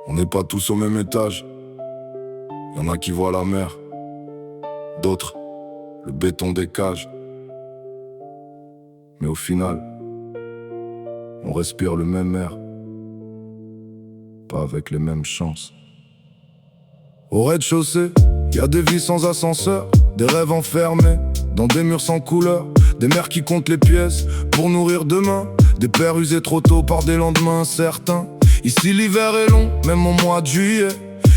On n'est pas tous au même étage. Y'en a qui voient la mer, d'autres le béton des cages. Mais au final, on respire le même air, pas avec les mêmes chances. Au rez-de-chaussée, y a des vies sans ascenseur, des rêves enfermés dans des murs sans couleur, des mères qui comptent les pièces pour nourrir demain, des pères usés trop tôt par des lendemains incertains. Ici l'hiver est long, même au mois de juillet.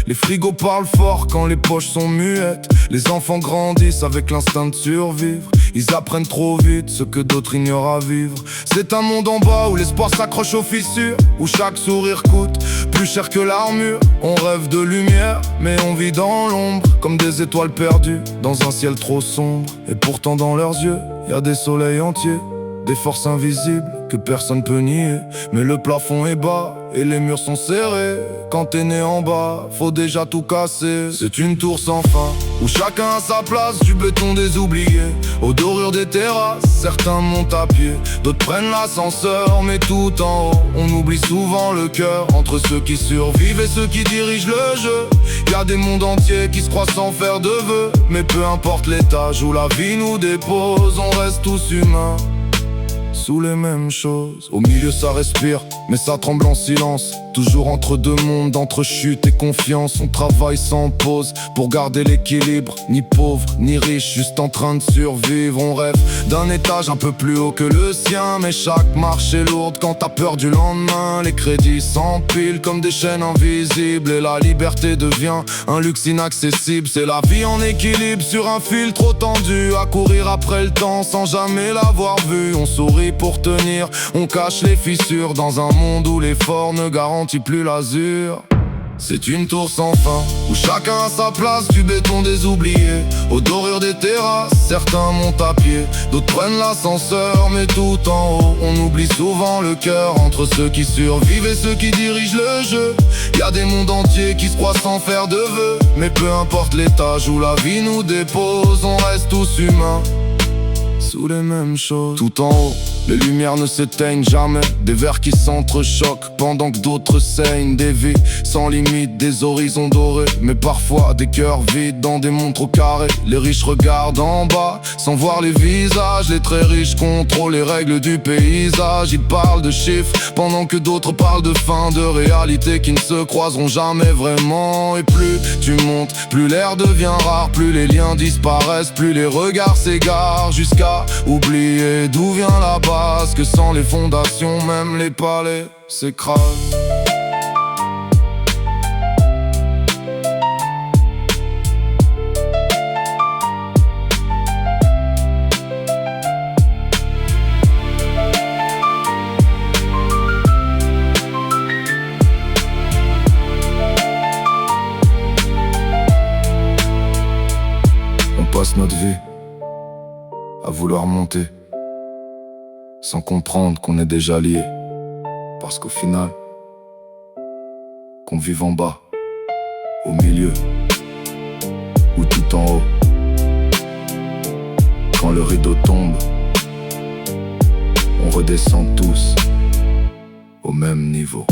Les frigos parlent fort quand les poches sont muettes. Les enfants grandissent avec l'instinct de survivre. Ils apprennent trop vite ce que d'autres ignorent à vivre. C'est un monde en bas où l'espoir s'accroche aux fissures, où chaque sourire coûte plus cher que l'armure. On rêve de lumière, mais on vit dans l'ombre, comme des étoiles perdues dans un ciel trop sombre. Et pourtant dans leurs yeux, y a des soleils entiers, des forces invisibles que personne peut nier. Mais le plafond est bas et les murs sont serrés. Quand t'es né en bas, faut déjà tout casser. C'est une tour sans fin, où chacun a sa place, du béton des oubliés. Aux dorures des terrasses, certains montent à pied, d'autres prennent l'ascenseur, mais tout en haut, on oublie souvent le cœur. Entre ceux qui survivent et ceux qui dirigent le jeu, y a des mondes entiers qui se croient sans faire de vœux. Mais peu importe l'étage où la vie nous dépose, on reste tous humains, sous les mêmes choses. Au milieu ça respire, mais ça tremble en silence. Toujours entre deux mondes, entre chute et confiance. On travaille sans pause pour garder l'équilibre. Ni pauvre, ni riche, juste en train de survivre. On rêve d'un étage un peu plus haut que le sien, mais chaque marche est lourde quand t'as peur du lendemain. Les crédits s'empilent comme des chaînes invisibles, et la liberté devient un luxe inaccessible. C'est la vie en équilibre sur un fil trop tendu, à courir après le temps sans jamais l'avoir vu. On sourit pour tenir, on cache les fissures dans un monde où l'effort ne garantit plus l'azur. C'est une tour sans fin, où chacun a sa place, du béton des oubliés. Aux dorures des terrasses, certains montent à pied, d'autres prennent l'ascenseur, mais tout en haut, on oublie souvent le cœur. Entre ceux qui survivent et ceux qui dirigent le jeu, y a des mondes entiers qui se croient sans faire de vœux. Mais peu importe l'étage où la vie nous dépose, on reste tous humains, sous les mêmes choses. Tout en haut, les lumières ne s'éteignent jamais, des verres qui s'entrechoquent pendant que d'autres saignent. Des vies sans limite, des horizons dorés, mais parfois des cœurs vides dans des montres au carré. Les riches regardent en bas sans voir les visages, les très riches contrôlent les règles du paysage. Ils parlent de chiffres pendant que d'autres parlent de fin, de réalités qui ne se croiseront jamais vraiment. Et plus tu montes, plus l'air devient rare, plus les liens disparaissent, plus les regards s'égarent, jusqu'à oublier d'où vient la base, que sans les fondations, même les palais s'écrasent. On passe notre vie à vouloir monter, sans comprendre qu'on est déjà lié. Parce qu'au final, qu'on vive en bas, au milieu, ou tout en haut, quand le rideau tombe, on redescend tous au même niveau.